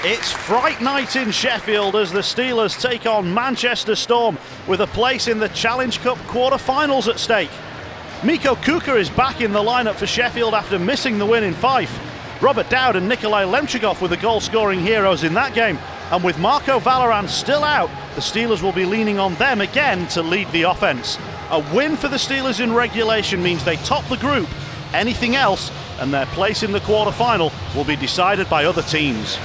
It's Fright Night in Sheffield as the Steelers take on Manchester Storm with a place in the Challenge Cup quarter-finals at stake. Mikko Kuka is back in the lineup for Sheffield after missing the win in Fife. Robert Dowd and Nikolai Lemchikov were the goal-scoring heroes in that game, and with Marco Valorant still out, the Steelers will be leaning on them again to lead the offense. A win for the Steelers in regulation means they top the group. Anything else, and their place in the quarter-final will be decided by other teams.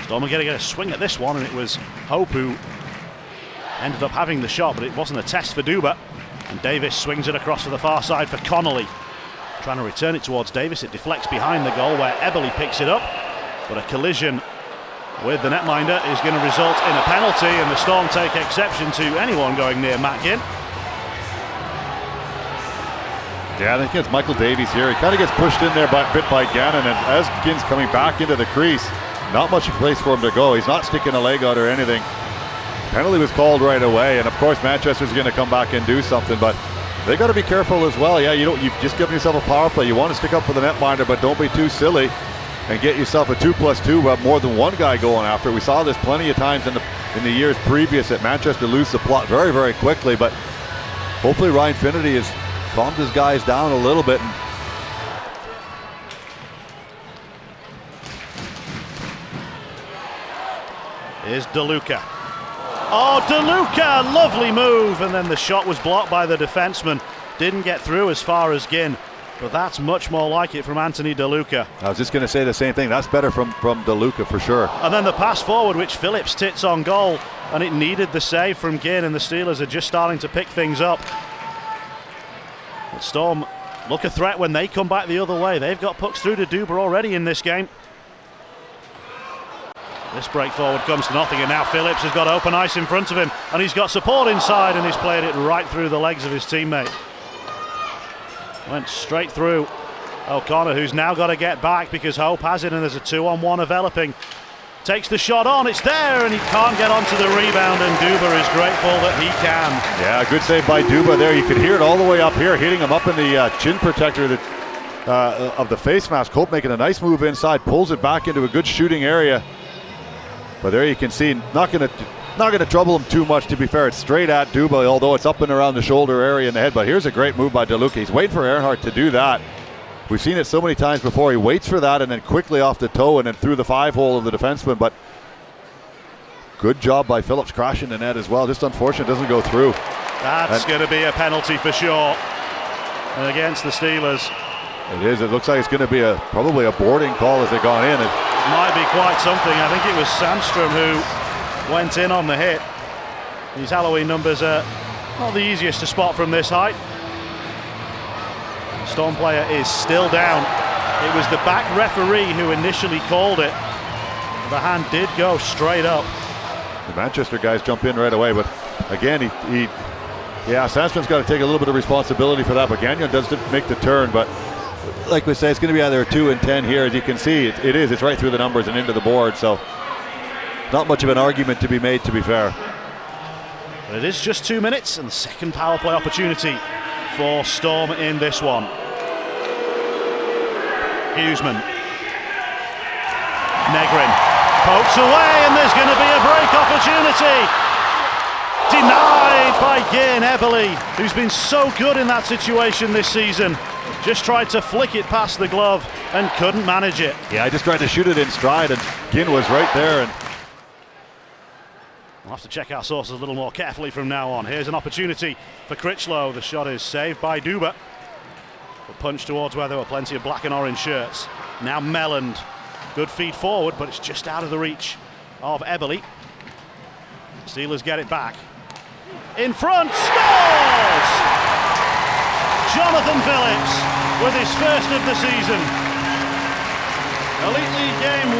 Storm are going to get a swing at this one, and it was Hope who ended up having the shot, but it wasn't a test for Duba. And Davis swings it across to the far side for Connolly. Trying to return it towards Davis, it deflects behind the goal where Eberle picks it up, but a collision with the netminder is going to result in a penalty, and the Storm take exception to anyone going near Matt Ginn. Yeah, I think it's Michael Davies here. He kind of gets pushed in there bit by Gannon, and as Ginn's coming back into the crease, not much place for him to go. He's not sticking a leg out or anything. Penalty was called right away, and of course Manchester's going to come back and do something, but they got to be careful as well. Yeah, you've just given yourself a power play. You want to stick up for the netminder, but don't be too silly and get yourself a 2+2, but more than one guy going after it. We saw this plenty of times in the years previous that Manchester lose the plot very, very quickly, but hopefully Ryan Finnerty has calmed his guys down a little bit. Here's DeLuca. Oh, DeLuca, lovely move, and then the shot was blocked by the defenseman. Didn't get through as far as Ginn, but that's much more like it from Anthony DeLuca. I was just going to say the same thing. That's better from DeLuca for sure. And then the pass forward, which Phillips tits on goal, and it needed the save from Ginn, and the Steelers are just starting to pick things up. But Storm look a threat when they come back the other way. They've got pucks through to Duba already in this game. This break forward comes to nothing, and now Phillips has got open ice in front of him, and he's got support inside, and he's played it right through the legs of his teammate. Went straight through O'Connor, who's now got to get back because Hope has it, and there's a 2-on-1 developing. Takes the shot on, it's there, and he can't get onto the rebound, and Duba is grateful that he can. Yeah, good save by Duba there. You could hear it all the way up here, hitting him up in the chin protector of the face mask. Hope making a nice move inside, pulls it back into a good shooting area. But there you can see, not going to trouble him too much, to be fair. It's straight at Duba, although it's up and around the shoulder area in the head. But here's a great move by DeLuca. He's waiting for Earnhardt to do that. We've seen it so many times before. He waits for that and then quickly off the toe and then through the 5-hole of the defenseman. But good job by Phillips crashing the net as well. Just unfortunate it doesn't go through. That's going to be a penalty for sure. And against the Steelers. It is. It looks like it's going to be probably a boarding call as they've gone in. Might be quite something. I think it was Sandstrom who went in on the hit. These Halloween numbers are not the easiest to spot from this height. The Storm player is still down. It was the back referee who initially called it. The hand did go straight up. The Manchester guys jump in right away, but again, Sandstrom's got to take a little bit of responsibility for that, but Gagnon does make the turn, but like we say, it's going to be either a 2 and 10 here. As you can see, it's right through the numbers and into the board, so not much of an argument to be made, to be fair. But it is just 2 minutes, and the second power play opportunity for Storm in this one. Hughesman. Negrin pokes away, and there's going to be a break opportunity. Denied by Ginn. Eberle, who's been so good in that situation this season, just tried to flick it past the glove and couldn't manage it. Yeah, I just tried to shoot it in stride, and Ginn was right there. And we'll have to check our sources a little more carefully from now on. Here's an opportunity for Critchlow. The shot is saved by Duba. A punch towards where there were plenty of black and orange shirts. Now Melland. Good feed forward, but it's just out of the reach of Eberle. Steelers get it back. In front, scores! Jonathan Phillips with his first of the season. Elite League game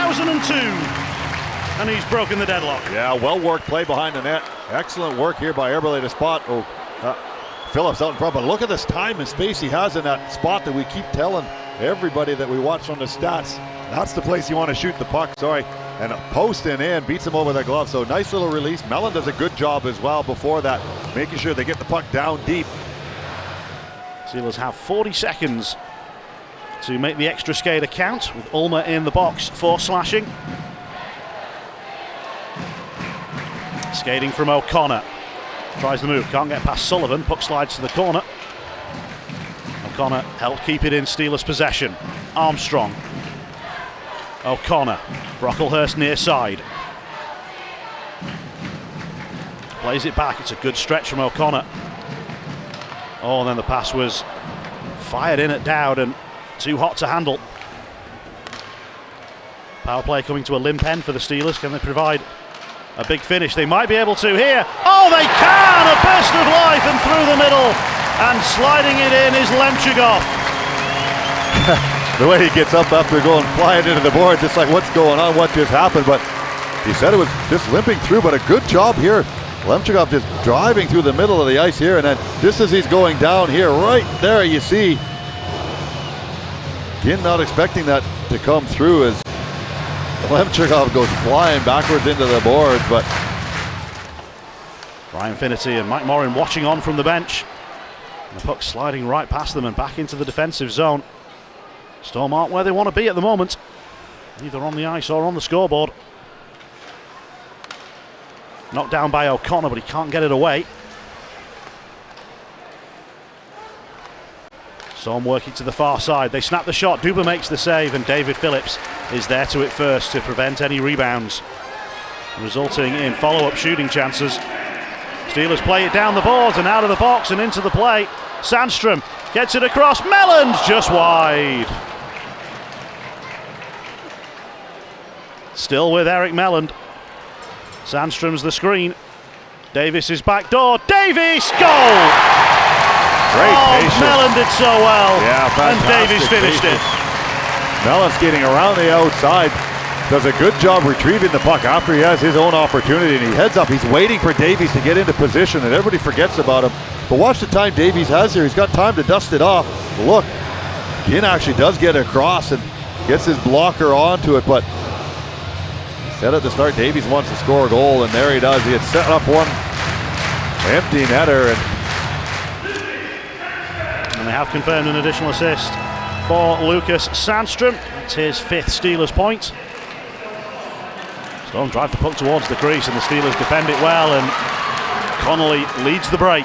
1002. And he's broken the deadlock. Yeah, well worked play behind the net. Excellent work here by Eberle to spot Phillips out in front. But look at this time and space he has in that spot that we keep telling everybody that we watch on the stats. That's the place you want to shoot the puck, and a post and in, beats him over the glove. So nice little release. Mellon does a good job as well before that, making sure they get the puck down deep. Steelers have 40 seconds to make the extra skater count, with Ulmer in the box for slashing. Skating from O'Connor. Tries the move, can't get past Sullivan. Puck slides to the corner. O'Connor helped keep it in Steelers possession. Armstrong. O'Connor. Brocklehurst near side. Plays it back. It's a good stretch from O'Connor. Oh, and then the pass was fired in at Dowd and too hot to handle. Power play coming to a limp end for the Steelers. Can they provide a big finish? They might be able to here. Oh, they can! A burst of life and through the middle. And sliding it in is Lemchigov. The way he gets up after going flying into the board, just like what's going on, what just happened. But he said it was just limping through, but a good job here. Lemchigov just driving through the middle of the ice here, and then just as he's going down here, right there you see Ginn not expecting that to come through as Lemchigov goes flying backwards into the boards. But Ryan Finnerty and Mike Morin watching on from the bench. And the puck sliding right past them and back into the defensive zone. Storm aren't where they want to be at the moment, either on the ice or on the scoreboard. Knocked down by O'Connor, but he can't get it away. Storm working to the far side. They snap the shot. Duba makes the save, and David Phillips is there to it first to prevent any rebounds, resulting in follow-up shooting chances. Steelers play it down the boards and out of the box and into the play. Sandstrom gets it across. Melland just wide. Still with Eric Melland. Sandstrom's the screen. Davis is back door. Davis, goal! Great patience. Melland did so well. Yeah, fantastic. And Davis finished patience. it. Melland's skating around the outside. Does a good job retrieving the puck after he has his own opportunity, and he heads up. He's waiting for Davies to get into position, and everybody forgets about him. But watch the time Davies has here. He's got time to dust it off. Look, Ginn actually does get across and gets his blocker onto it, but said at the start Davies wants to score a goal, and there he does. He had set up one empty netter, and they have confirmed an additional assist for Lucas Sandstrom. It's his 5th Steelers point. Storm drive the puck towards the crease, and the Steelers defend it well, and Connolly leads the break.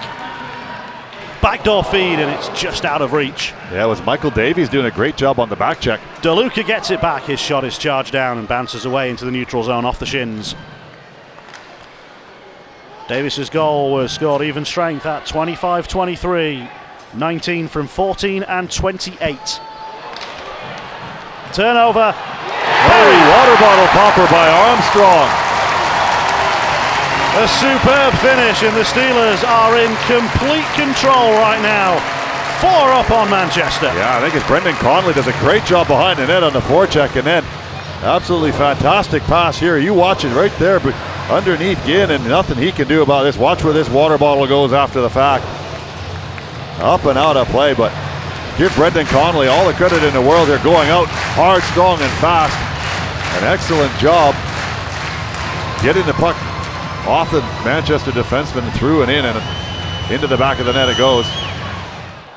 Backdoor feed, and it's just out of reach. Yeah, it was Michael Davies doing a great job on the back check. DeLuca gets it back. His shot is charged down and bounces away into the neutral zone off the shins. Davis's goal was scored even strength at 25-23. 19 from 14 and 28. Turnover. Hey, water bottle popper by Armstrong. A superb finish, and the Steelers are in complete control right now. 4 up on Manchester. Yeah, I think it's Brendan Conley does a great job behind the net on the forecheck, and then absolutely fantastic pass here. You watch it right there, but underneath Ginn, and nothing he can do about this. Watch where this water bottle goes after the fact. Up and out of play, but give Brendan Conley all the credit in the world. They're going out hard, strong, and fast. An excellent job getting the puck off the Manchester defenseman, through and in, and into the back of the net it goes.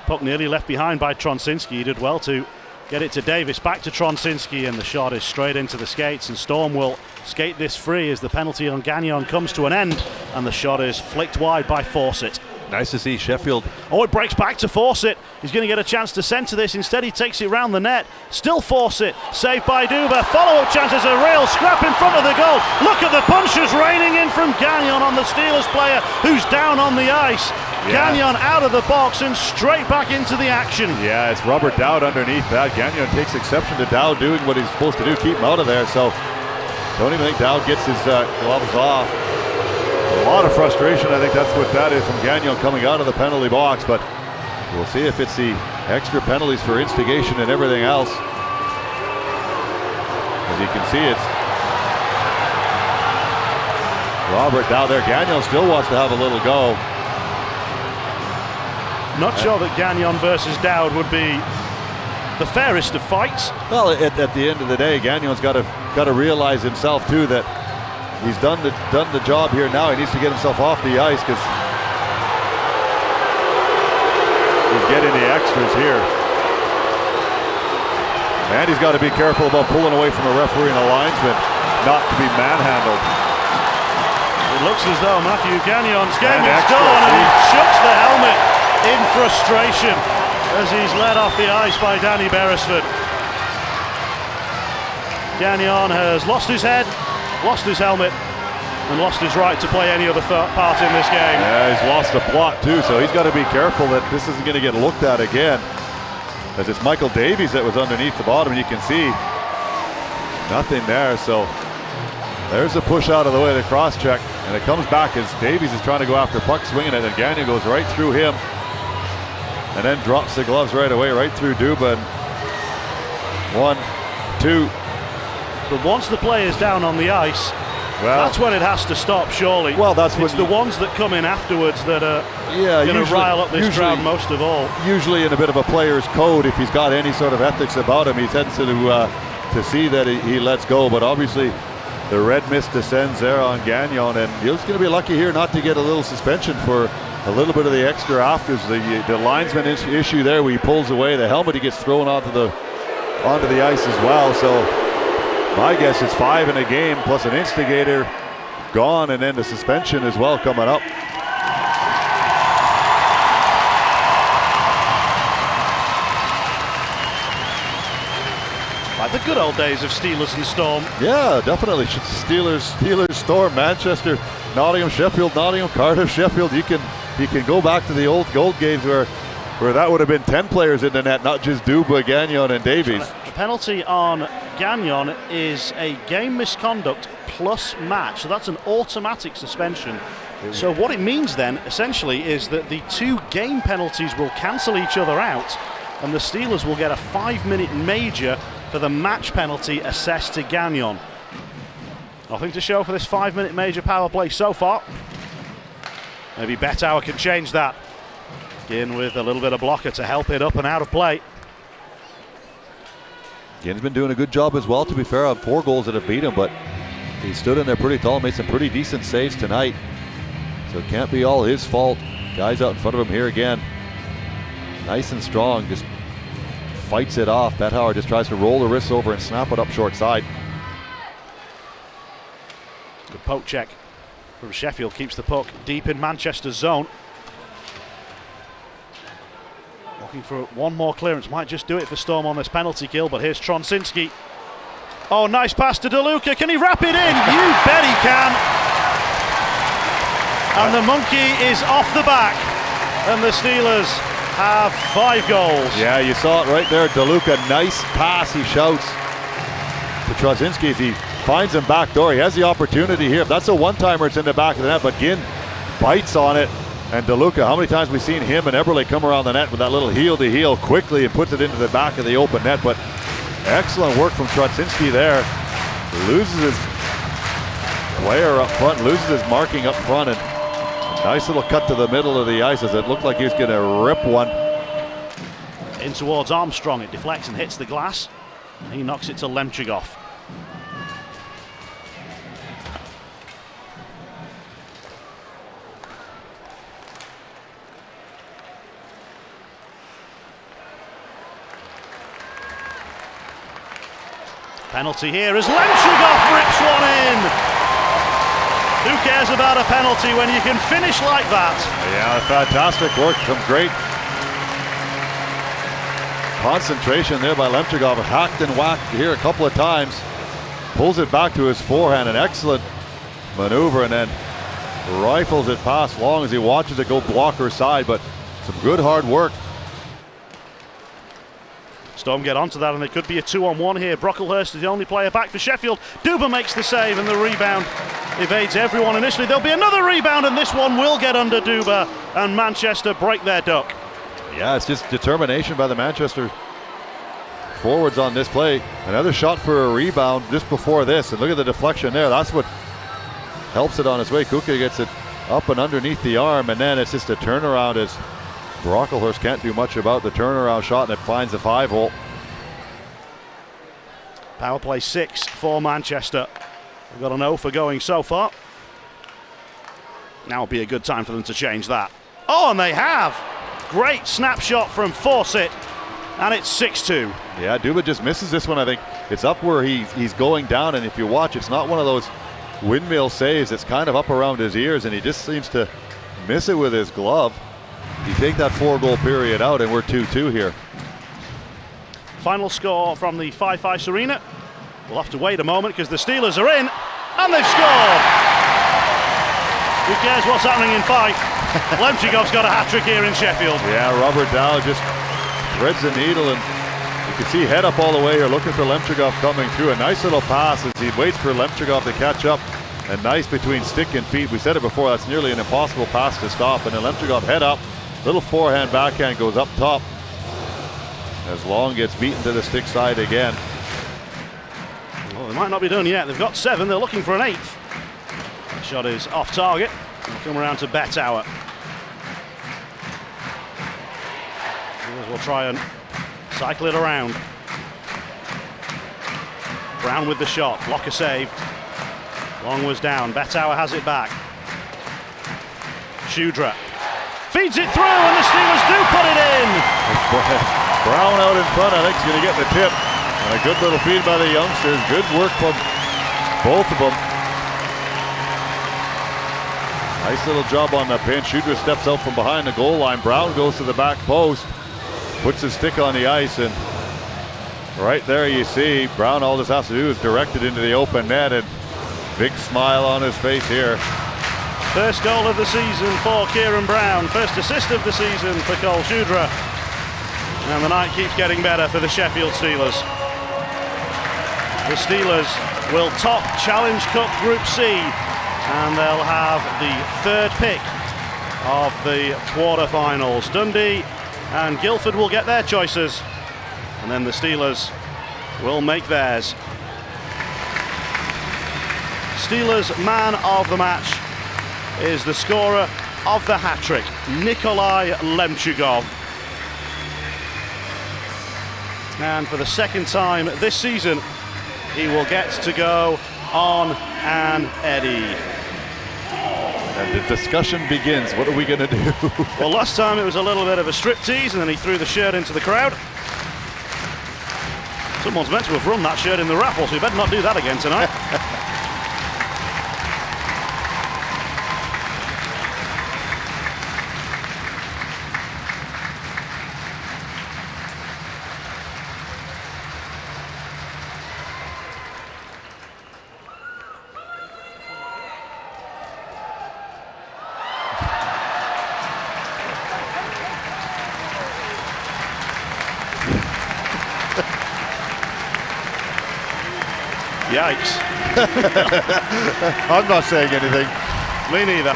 Puck nearly left behind by Tronsinski. He did well to get it to Davis. Back to Tronsinski, and the shot is straight into the skates, and Storm will skate this free as the penalty on Gagnon comes to an end, and the shot is flicked wide by Fawcett. Nice to see Sheffield. Oh, it breaks back to Fawcett. He's going to get a chance to center this. Instead, he takes it round the net. Still Fawcett. Saved by Duba. Follow-up chance. There's a real scrap in front of the goal. Look at the punches raining in from Gagnon on the Steelers player who's down on the ice. Yeah. Gagnon out of the box and straight back into the action. Yeah, it's Robert Dowd underneath that. Gagnon takes exception to Dowd doing what he's supposed to do, keep him out of there. So don't even think Dowd gets his gloves off. A lot of frustration, I think that's what that is from Gagnon coming out of the penalty box, but we'll see if it's the extra penalties for instigation and everything else. As you can see, it's Robert down there. Gagnon still wants to have a little go. Not sure that Gagnon versus Dowd would be the fairest of fights. Well, at the end of the day, Gagnon's got to realize himself too that he's done the job here now. He needs to get himself off the ice because he's get in the extras here. And he's got to be careful about pulling away from a referee and a linesman, not to be manhandled. It looks as though Matthew Gagnon's game is done, and he chucks the helmet in frustration as he's led off the ice by Danny Beresford. Gagnon has lost his head, lost his helmet, and lost his right to play any other part in this game. Yeah, he's lost the plot too, so he's got to be careful that this isn't going to get looked at again. As it's Michael Davies that was underneath the bottom, and you can see nothing there. So there's a push out of the way, the cross check, and it comes back as Davies is trying to go after puck, swinging it, and Gagnon goes right through him, and then drops the gloves right away, right through Duba. 1, 2. But once the play is down on the ice, that's when it has to stop, surely. Well, that's it's the ones that come in afterwards that are going to rile up this crowd most of all. Usually in a bit of a player's code, if he's got any sort of ethics about him, he tends to see that he lets go. But obviously, the red mist descends there on Gagnon, and he's going to be lucky here not to get a little suspension for a little bit of the extra afters. The linesman issue there, where he pulls away the helmet, he gets thrown onto the ice as well. So my guess is 5 in a game plus an instigator gone, and then the suspension as well coming up. Like the good old days of Steelers and Storm. Yeah, definitely. Steelers, Storm, Manchester, Nottingham, Sheffield, Nottingham, Cardiff, Sheffield. You can go back to the old gold games where that would have been 10 players in the net, not just Duba, Gagnon, and Davies. The penalty on Gagnon is a game misconduct plus match, so that's an automatic suspension. So what it means then, essentially, is that the 2 game penalties will cancel each other out, and the Steelers will get a 5-minute major for the match penalty assessed to Gagnon. Nothing to show for this 5-minute major power play so far. Maybe Bettauer can change that. In with a little bit of blocker to help it up and out of play. Gin's been doing a good job as well, to be fair, on 4 goals that have beat him, but he stood in there pretty tall, made some pretty decent saves tonight. So it can't be all his fault. Guys out in front of him here again. Nice and strong, just fights it off. Bettauer just tries to roll the wrists over and snap it up short side. Good poke check from Sheffield, keeps the puck deep in Manchester's zone. Looking for one more clearance, might just do it for Storm on this penalty kill, but here's Tronsinski. Oh, nice pass to DeLuca, can he wrap it in? You bet he can. And the monkey is off the back, and the Steelers have 5 goals. Yeah, you saw it right there, DeLuca, nice pass, he shouts to Tronsinski as he finds him back door. He has the opportunity here. If that's a one-timer, it's in the back of the net, but Gin bites on it. And DeLuca, how many times we've seen him and Eberle come around the net with that little heel-to-heel quickly and puts it into the back of the open net. But excellent work from Tronsinski there. Loses his player up front, loses his marking up front, and a nice little cut to the middle of the ice as it looked like he was going to rip one. In towards Armstrong, it deflects and hits the glass. He knocks it to Lemchigov. Penalty here as Lemchigov rips one in. Who cares about a penalty when you can finish like that? Yeah, fantastic work. Some great concentration there by Lemchigov. Hacked and whacked here a couple of times. Pulls it back to his forehand. An excellent maneuver, and then rifles it past long as he watches it go blocker side. But some good hard work. Storm get onto that, and it could be a 2-on-1 here. Brocklehurst is the only player back for Sheffield. Duba makes the save, and the rebound evades everyone initially. There'll be another rebound, and this one will get under Duba, and Manchester break their duck. Yeah, it's just determination by the Manchester forwards on this play. Another shot for a rebound just before this, and look at the deflection there. That's what helps it on its way. Kuka gets it up and underneath the arm, and then it's just a turnaround as Brocklehurst can't do much about the turnaround shot, and it finds the 5-hole. Power play 6 for Manchester. We've got an 0 for going so far. Now will be a good time for them to change that. Oh, and they have. Great snapshot from Fawcett, and it's 6-2. Yeah, Duba just misses this one, I think. It's up where he's going down, and if you watch, it's not one of those windmill saves. It's kind of up around his ears, and he just seems to miss it with his glove. You take that 4-goal period out, and we're 2-2 here. Final score from the Fife Arena. We'll have to wait a moment because the Steelers are in, and they've scored. Who cares what's happening in Fife? Lemchigov's got a hat-trick here in Sheffield. Yeah, Robert Dow just threads the needle, and you can see head up all the way here, looking for Lemchigov coming through. A nice little pass as he waits for Lemchigov to catch up, and nice between stick and feet. We said it before, that's nearly an impossible pass to stop, and then Lemchigov head up, little forehand backhand goes up top as Long gets beaten to the stick side again. Well, they might not be done yet. They've got 7, they're looking for an 8th. The shot is off target. We'll come around to Betauer. We'll try and cycle it around. Brown with the shot, blocker saved. Long was down, Betauer has it back. Shudra feeds it through, and the Steelers do put it in! Brown out in front, I think he's going to get the tip. And a good little feed by the youngsters. Good work from both of them. Nice little job on the pinch. Shudra steps out from behind the goal line. Brown goes to the back post, puts his stick on the ice, and right there you see Brown, all this has to do is direct it into the open net, and big smile on his face here. First goal of the season for Kieran Brown. First assist of the season for Cole Shudra. And the night keeps getting better for the Sheffield Steelers. The Steelers will top Challenge Cup Group C, and they'll have the 3rd pick of the quarterfinals. Dundee and Guildford will get their choices, and then the Steelers will make theirs. Steelers man of the match is the scorer of the hat-trick, Nikolai Lemchigov. And for the 2nd time this season, he will get to go on an Eddie. And the discussion begins. What are we going to do? Well, last time it was a little bit of a striptease, and then he threw the shirt into the crowd. Someone's meant to have run that shirt in the raffle, so you better not do that again tonight. Yikes. I'm not saying anything. Me neither.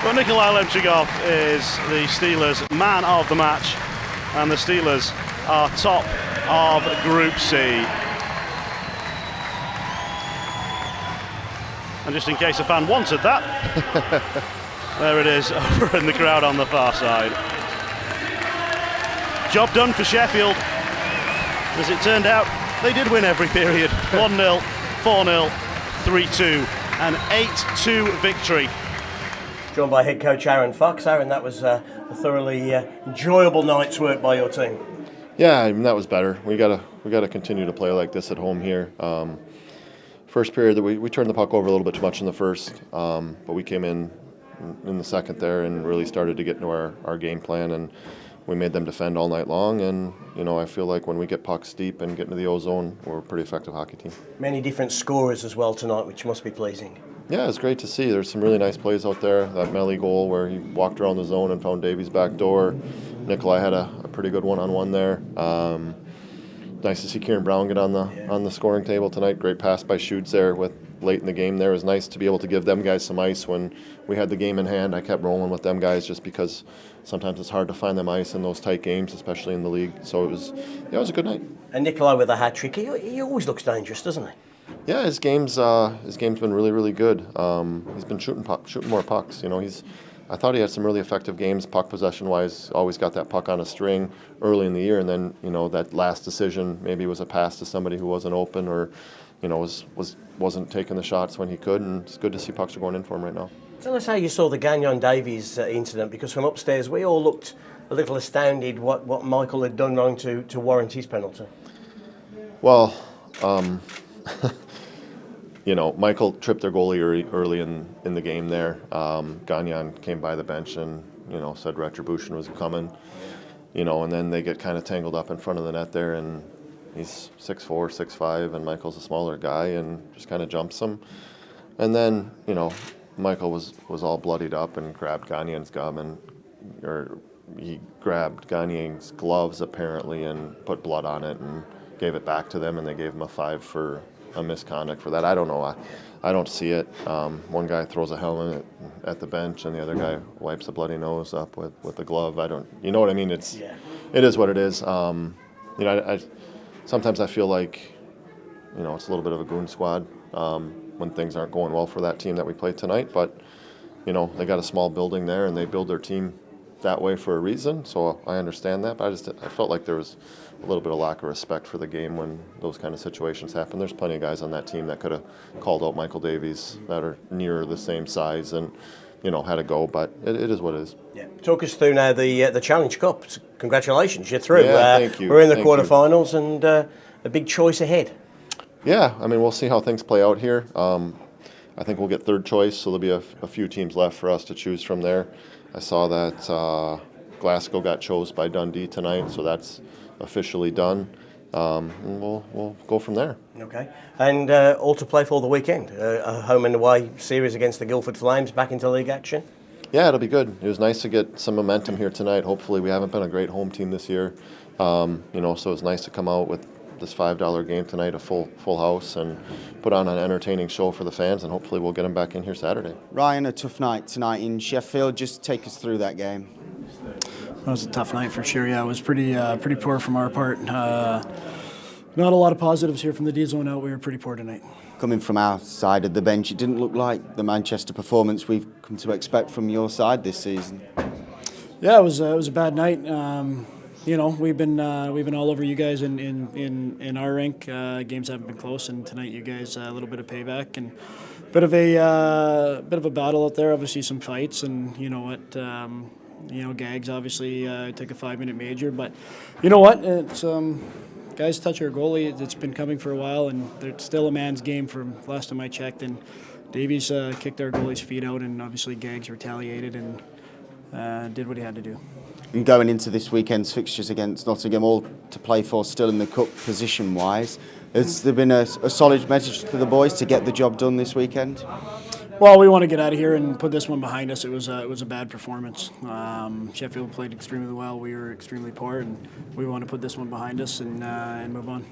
But Nikolai Lemchigov is the Steelers man of the match, and the Steelers are top of Group C. And just in case a fan wanted that, there it is over in the crowd on the far side. Job done for Sheffield. As it turned out, they did win every period. 1-0, 4-0, 3-2, an 8-2 victory. Joined by head coach Aaron Fox. Aaron, that was a thoroughly enjoyable night's work by your team. Yeah, I mean, that was better. We gotta continue to play like this at home here. First period, we turned the puck over a little bit too much in the first, but we came in the second there and really started to get into our game plan, and we made them defend all night long. And I feel like when we get pucks deep and get into the O-zone, we're a pretty effective hockey team. Many different scorers as well tonight, which must be pleasing. Yeah, it's great to see. There's some really nice plays out there. That Melly goal where he walked around the zone and found Davies' back door. Nikolai had a pretty good one-on-one there. Nice to see Kieran Brown get on the scoring table tonight. Great pass by Shoots there late in the game there. It was nice to be able to give them guys some ice when we had the game in hand. I kept rolling with them guys just because sometimes it's hard to find them ice in those tight games, especially in the league. So it was a good night. And Nikolai with a hat-trick, he always looks dangerous, doesn't he? Yeah, his game's been really, really good. He's been shooting more pucks. I thought he had some really effective games, puck possession-wise. Always got that puck on a string early in the year, and then that last decision maybe was a pass to somebody who wasn't open, or wasn't taking the shots when he could. And it's good to see pucks are going in for him right now. Tell us how you saw the Gagnon Davies incident, because from upstairs we all looked little astounded what Michael had done wrong to warrant his penalty. Well, you know, Michael tripped their goalie early in the game there. Gagnon came by the bench and, you know, said retribution was coming. You know, and then they get kind of tangled up in front of the net there, and he's 6'4", 6'5", and Michael's a smaller guy and just kind of jumps him. And then, you know, Michael was all bloodied up and grabbed Gagnon's gum, or he grabbed Gagnon's gloves apparently and put blood on it and gave it back to them, and they gave him a 5 for a misconduct for that. I don't know. I don't see it. One guy throws a helmet at the bench, and the other guy wipes a bloody nose up with the glove. You know what I mean? It is what it is. You know, sometimes I feel like, you know, it's a little bit of a goon squad when things aren't going well for that team that we played tonight. But, you know, they got a small building there, and they build their team that way for a reason. So I understand that, but I felt like there was a little bit of lack of respect for the game when those kind of situations happen. There's plenty of guys on that team that could have called out Michael Davies that are near the same size and, you know, had to go, but it is what it is. Yeah. Talk us through now the Challenge Cup. Congratulations, you're through. Yeah, thank you. We're in the quarterfinals and a big choice ahead. Yeah, I mean, we'll see how things play out here. I think we'll get third choice, so there'll be a few teams left for us to choose from there. I saw that Glasgow got chosen by Dundee tonight, so that's officially done. And we'll go from there. Okay. And all to play for the weekend. A home and away series against the Guildford Flames, back into league action. Yeah, it'll be good. It was nice to get some momentum here tonight. Hopefully, we haven't been a great home team this year. You know, so it's nice to come out with this $5 game tonight, a full house, and put on an entertaining show for the fans, and hopefully we'll get them back in here Saturday. Ryan, a tough night tonight in Sheffield. Just take us through that game. It was a tough night for sure. Yeah, it was pretty poor from our part. Not a lot of positives here from the D zone out. We were pretty poor tonight. Coming from our side of the bench, it didn't look like the Manchester performance we've come to expect from your side this season. Yeah, it was a bad night. You know, we've been all over you guys in our rink. Games haven't been close, and tonight you guys a little bit of payback and bit of a battle out there. Obviously some fights, and you know what. You know, Gags obviously took a 5-minute major, but you know what? It's guys touch our goalie. It's been coming for a while, and it's still a man's game from last time I checked. And Davies kicked our goalie's feet out, and obviously Gags retaliated and did what he had to do. And going into this weekend's fixtures against Nottingham, all to play for still in the cup position-wise, has there been a solid message to the boys to get the job done this weekend? Well, we want to get out of here and put this one behind us. It was a bad performance. Sheffield played extremely well. We were extremely poor, and we want to put this one behind us and move on.